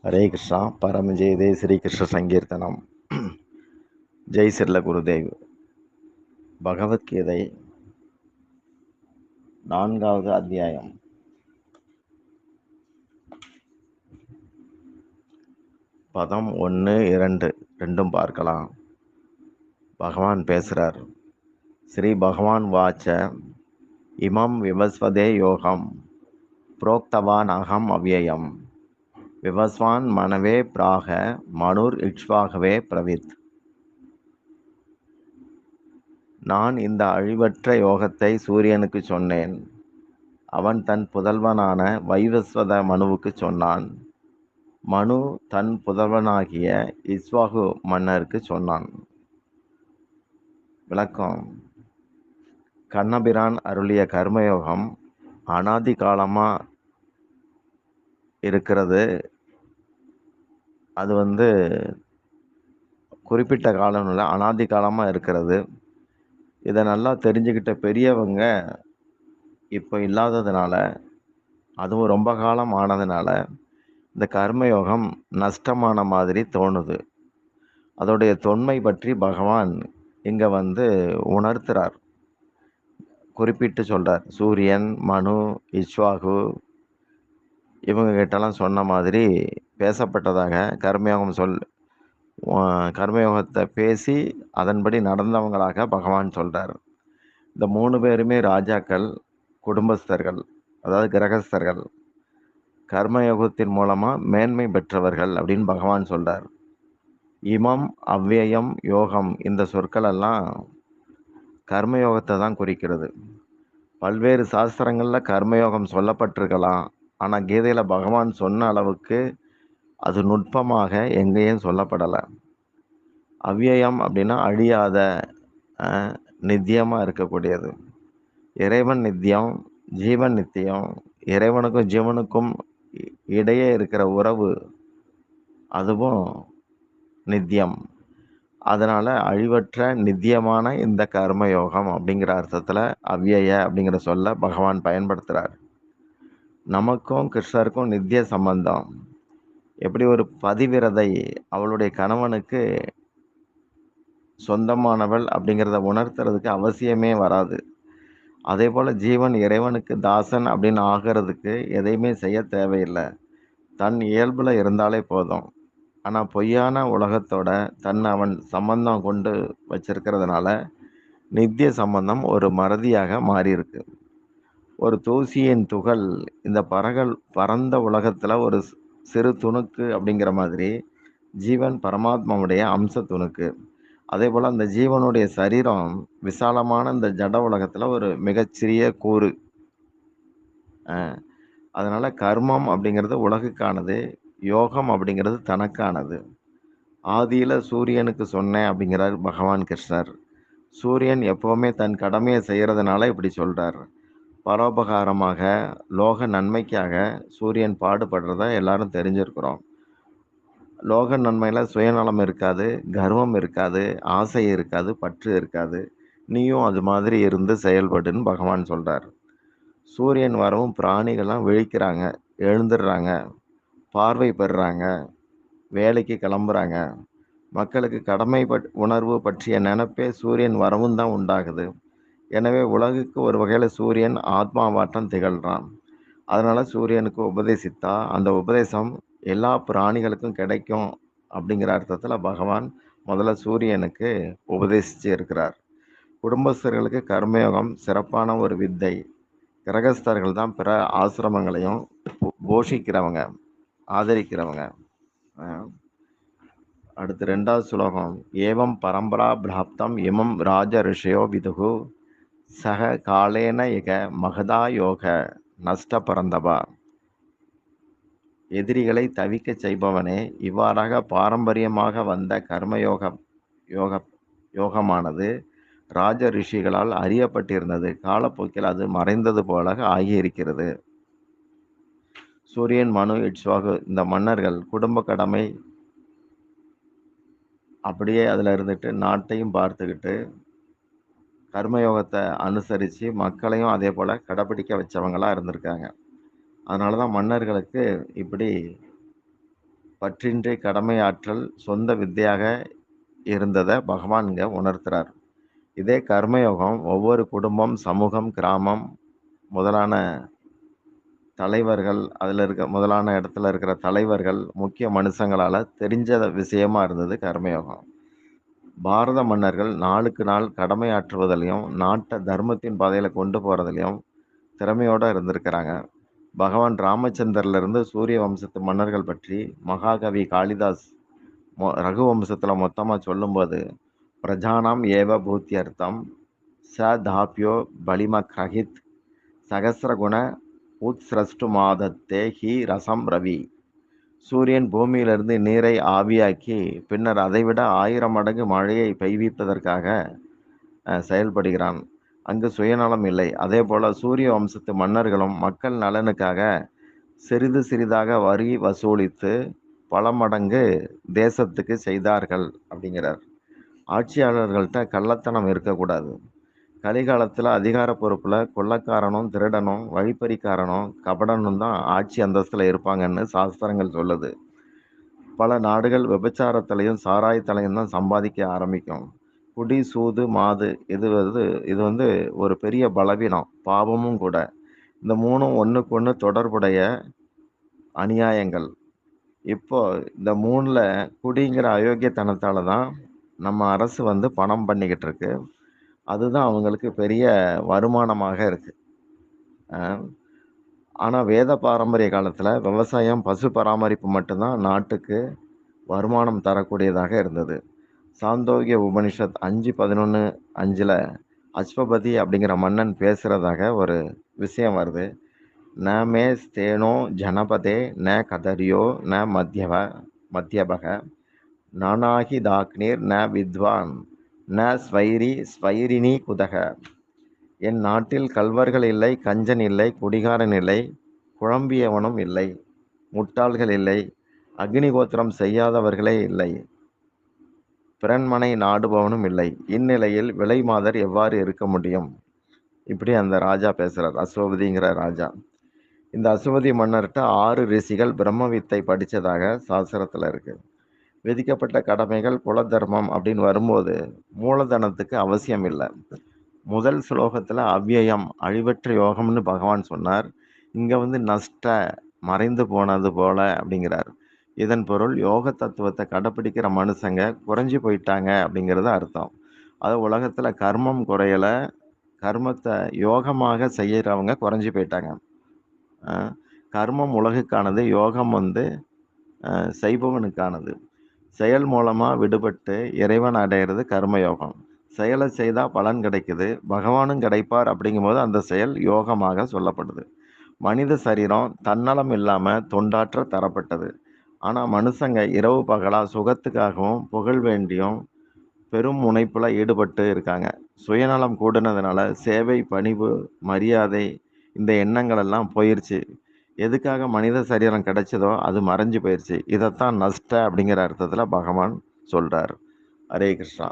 ஹரே கிருஷ்ணா. பரம ஜெயதே ஸ்ரீ கிருஷ்ண சங்கீர்த்தனம். ஜெய் சிர்ல குருதேவ். பகவத்கீதை 4வது அத்தியாயம். பதம் 1, 2 ரெண்டும் பார்க்கலாம். பகவான் பேசுறார். ஸ்ரீ பகவான் வாச்ச இமம் விவஸ்வதே யோகம் புரோக்தவான் அகம் அவ்யயம் விவஸ்வான் மனவே பிராக மனுர் இக்ஷ்வாகவே பிரவித். நான் இந்த அழிவற்ற யோகத்தை சூரியனுக்கு சொன்னேன். அவன் தன் புதல்வனான வைவஸ்வத மனுவுக்கு சொன்னான். மனு தன் புதல்வனாகிய இஸ்வாகு மன்னருக்கு சொன்னான். விளக்கம்: கண்ணபிரான் அருளிய கர்மயோகம் அனாதி காலமா இருக்கிறது. அது குறிப்பிட்ட காலம் இல்லை, அனாதி காலமாக இருக்கிறது. இதை நல்லா தெரிஞ்சுக்கிட்ட பெரியவங்க இப்போ இல்லாததுனால, அதுவும் ரொம்ப காலம் ஆனதுனால இந்த கர்மயோகம் நஷ்டமான மாதிரி தோணுது. அதோடைய தொன்மை பற்றி பகவான் இங்கே உணர்த்துறார், குறிப்பிட்டு சொல்கிறார். சூரியன், மனு, இஸ்வாகு இவங்க கிட்டலாம் சொன்ன மாதிரி பேசப்பட்டதாக கர்மயோகத்தை பேசி அதன்படி நடந்தவங்களாக பகவான் சொல்கிறார். இந்த 3 பேருமே ராஜாக்கள், குடும்பஸ்தர்கள், அதாவது கிரகஸ்தர்கள், கர்மயோகத்தின் மூலமாக மேன்மை பெற்றவர்கள் அப்படின்னு பகவான் சொல்கிறார். இமம், அவ்யயம், யோகம் இந்த சொற்கள் எல்லாம் கர்மயோகத்தை தான் குறிக்கிறது. பல்வேறு சாஸ்திரங்களில் கர்மயோகம் சொல்லப்பட்டிருக்கலாம். ஆனால் கீதையில் பகவான் சொன்ன அளவுக்கு அது நுட்பமாக எங்கேயும் சொல்லப்படலை. அவ்யயம் அப்படின்னா அழியாத, நித்தியமாக இருக்கக்கூடியது. இறைவன் நித்தியம், ஜீவன் நித்தியம். இறைவனுக்கும் ஜீவனுக்கும் இடையே இருக்கிற உறவு அதுவும் நித்தியம். அதனால் அழிவற்ற நித்தியமான இந்த கர்மயோகம் அப்படிங்கிற அர்த்தத்தில் அவ்யய அப்படிங்கிற சொல்ல பகவான் பயன்படுத்துகிறார். நமக்கும் கிருஷ்ணருக்கும் நித்திய சம்பந்தம். எப்படி ஒரு பதிவிரதை அவளுடைய கணவனுக்கு சொந்தமானவள் அப்படிங்கிறத உணர்த்துறதுக்கு அவசியமே வராது. அதே போல் ஜீவன் இறைவனுக்கு தாசன் அப்படின்னு ஆகிறதுக்கு எதையுமே செய்ய தேவையில்லை. தன் இயல்பில் இருந்தாலே போதும். ஆனால் பொய்யான உலகத்தோட தன்னை அவன் சம்பந்தம் கொண்டு வச்சிருக்கிறதுனால நித்திய சம்பந்தம் ஒரு மறதியாக மாறியிருக்கு. ஒரு தூசியின் துகள் இந்த பரந்த உலகத்தில் ஒரு சிறு துணுக்கு அப்படிங்கிற மாதிரி ஜீவன் பரமாத்மாவுடைய அம்ச துணுக்கு. அதே போல் அந்த ஜீவனுடைய சரீரம் விசாலமான இந்த ஜட உலகத்தில் ஒரு மிகச்சிறிய கூறு. அதனால் கர்மம் அப்படிங்கிறது உலகுக்கானது, யோகம் அப்படிங்கிறது தனக்கானது. ஆதியில் சூரியனுக்கு சொன்னேன் அப்படிங்கிறார் பகவான் கிருஷ்ணர். சூரியன் எப்போவுமே தன் கடமையை செய்கிறதுனால இப்படி சொல்கிறார். பரோபகாரமாக, லோக நன்மைக்காக சூரியன் பாடுபடுறத எல்லாரும் தெரிஞ்சிருக்கிறோம். லோக நன்மையில் சுயநலம் இருக்காது, கர்வம் இருக்காது, ஆசை இருக்காது, பற்று இருக்காது. நீயும் அது மாதிரி இருந்து செயல்படுன்னு பகவான் சொல்கிறார். சூரியன் வரவும் பிராணிகள்லாம் விழிக்கிறாங்க, எழுந்துடுறாங்க, பார்வை பெறுறாங்க, வேலைக்கு கிளம்புறாங்க. மக்களுக்கு கடமை உணர்வு பற்றிய நினைப்பே சூரியன் வரவும் தான் உண்டாகுது. எனவே உலகுக்கு ஒரு வகையில் சூரியன் ஆத்மாவாட்டம் திகழ்கிறான். அதனால் சூரியனுக்கு உபதேசித்தா அந்த உபதேசம் எல்லா பிராணிகளுக்கும் கிடைக்கும் அப்படிங்கிற அர்த்தத்தில் பகவான் முதல்ல சூரியனுக்கு உபதேசித்து இருக்கிறார். குடும்பஸ்தர்களுக்கு கர்மயோகம் சிறப்பான ஒரு வித்தை. கிரகஸ்தர்கள் தான் பிற ஆசிரமங்களையும் போஷிக்கிறவங்க, ஆதரிக்கிறவங்க. அடுத்து 2வது ஸ்லோகம். ஏவம் பரம்பரா பிராப்தம் இமம் ராஜ ரிஷயோ விதுகு சக காலேன இக மகதா யோக நஷ்ட பரந்தபா. எதிரிகளை தவிக்க செய்பவனே, இவ்வாறாக பாரம்பரியமாக வந்த யோகமானது ராஜ ரிஷிகளால் அறியப்பட்டிருந்தது. காலப்போக்கில் அது மறைந்தது போல ஆகியிருக்கிறது. சூரியன், மனு, இட்ஸ்வாகு இந்த மன்னர்கள் குடும்ப கடமை அப்படியே அதில் இருந்துட்டு நாட்டையும் பார்த்துக்கிட்டு கர்மயோகத்தை அனுசரித்து மக்களையும் அதே போல் கடைப்பிடிக்க வச்சவங்களாக இருந்திருக்காங்க. அதனால தான் மன்னர்களுக்கு இப்படி பற்றின்றி கடமையாற்றல் சொந்த வித்தையாக இருந்ததை பகவான் இங்க உணர்த்துறார். இதே கர்மயோகம் ஒவ்வொரு குடும்பம், சமூகம், கிராமம் முதலான தலைவர்கள், முதலான இடத்துல இருக்கிற தலைவர்கள், முக்கிய மனுஷங்களால தெரிஞ்ச விஷயமா இருந்தது கர்மயோகம். பாரத மன்னர்கள் நாளுக்கு நாள் கடமையாற்றுவதிலையும், நாட்டை தர்மத்தின் பாதையில கொண்டு போறதுலயும் திறமையோட இருந்திருக்கிறாங்க. பகவான் ராமச்சந்திரர்ல இருந்து சூரிய வம்சத்து மன்னர்கள் பற்றி மகாகவி காளிதாஸ் ரகுவம்சத்துல மொத்தமா சொல்லும்போது, பிரஜானாம் ஏவ பூத்தியர்த்தம் ச தாப்யோ பலிம கிரஹித் சகசிரகுண உத்ஸ்ரஷ்டு மாதத்தே ஹி ரசம் ரவி. சூரியன் பூமியிலிருந்து நீரை ஆவியாக்கி பின்னர் அதைவிட 1000 மடங்கு மழையை பெய்விப்பதற்காக செயல்படுகிறான். அங்கு சுயநலம் இல்லை. அதே போல சூரிய வம்சத்து மன்னர்களும் மக்கள் நலனுக்காக சிறிது சிறிதாக வரி வசூலித்து பல மடங்கு தேசத்துக்கு செய்தார்கள் அப்படிங்கிறார். ஆட்சியாளர்கள்ட்ட கள்ளத்தனம் இருக்கக்கூடாது. கலிகாலத்தில் அதிகார பொறுப்பில் கொள்ளக்காரனும் திருடனும் வழிப்பறிக்காரனும் கபடனும் தான் ஆட்சி அந்தஸ்தில் இருப்பாங்கன்னு சாஸ்திரங்கள் சொல்லுது. பல நாடுகள் விபச்சாரத்திலையும் சாராயத்திலையும் தான் சம்பாதிக்க ஆரம்பிக்கும். குடி, சூது, மாது இது வந்து ஒரு பெரிய பலவீனம், பாவமும் கூட. இந்த மூணும் ஒன்றுக்கு ஒன்று தொடர்புடைய அநியாயங்கள். இப்போ இந்த மூணுல குடிங்கிற அயோக்கியத்தனத்தால தான் நம்ம அரசு வந்து பணம் பண்ணிக்கிட்டு இருக்கு. அதுதான் அவங்களுக்கு பெரிய வருமானமாக இருக்கு. ஆனால் வேத பாரம்பரிய காலத்தில் விவசாயம், பசு பராமரிப்பு மட்டும்தான் நாட்டுக்கு வருமானம் தரக்கூடியதாக இருந்தது. சாந்தோக்கிய உபனிஷத் 5:11-5 அஸ்வபதி அப்படிங்கிற மன்னன் பேசுறதாக ஒரு விஷயம் வருது. ந மே ஸ்தேனோ ஜனபதே ந கதரியோ ந மத்தியபக நானாகி தாக்னீர் ந வித்வான் ந ஸ்வைரினி குதக. என் நாட்டில் கள்வர்கள் இல்லை, கஞ்சன் இல்லை, குடிகாரன் இல்லை, குழம்பியவனும் இல்லை, முட்டாள்கள் இல்லை, அக்னிகோத்திரம் செய்யாதவர்களே இல்லை, பிறன்மனை நாடுபவனும் இல்லை. இந்நிலையில் விலை மாதர் எவ்வாறு இருக்க முடியும்? இப்படி அந்த ராஜா பேசுறார், அஸ்வபதிங்கிற ராஜா. இந்த அஸ்வபதி மன்னர்கிட்ட 6 ரிஷிகள் பிரம்ம வித்தை படித்ததாக சாஸ்திரத்தில் இருக்கு. விதிக்கப்பட்ட கடமைகள் குல தர்மம் அப்படின்னு வரும்போது மூலதனத்துக்கு அவசியம் இல்லை. முதல் ஸ்லோகத்தில் அவ்யயம் அழிவற்ற யோகம்னு பகவான் சொன்னார். இங்கே வந்து நஷ்ட மறைந்து போனது போல அப்படிங்கிறார். இதன் பொருள் யோக தத்துவத்தை கடைப்பிடிக்கிற மனுஷங்க குறைஞ்சி போயிட்டாங்க அப்படிங்கிறது அர்த்தம். அது உலகத்தில் கர்மம் குறையலை, கர்மத்தை யோகமாக செய்கிறவங்க குறைஞ்சி போயிட்டாங்க. கர்மம் உலகுக்கானது, யோகம் வந்து செய்பவனுக்கானது. செயல் மூலமாக விடுபட்டு இறைவன் அடையிறது கர்மயோகம். செயலை செய்தால் பலன் கிடைக்குது, பகவானும் கிடைப்பார். அப்படிங்கும்போது அந்த செயல் யோகமாக சொல்லப்படுது. மனித சரீரம் தன்னலம் இல்லாமல் தொண்டாற்ற தரப்பட்டது. ஆனால் மனுஷங்க இரவு பகலாக சுகத்துக்காகவும் புகழ் வேண்டியும் பெரும் முனைப்பில் ஈடுபட்டு இருக்காங்க. சுயநலம் கூடுனதுனால சேவை, பணிவு, மரியாதை இந்த எண்ணங்கள் எல்லாம் போயிடுச்சு. எதுக்காக மனித சரீரம் கிடைச்சதோ அது மறைஞ்சு போயிடுச்சு. இதைத்தான் நஷ்ட அப்படிங்கிற அர்த்தத்தில் பகவான் சொல்கிறார். ஹரே கிருஷ்ணா.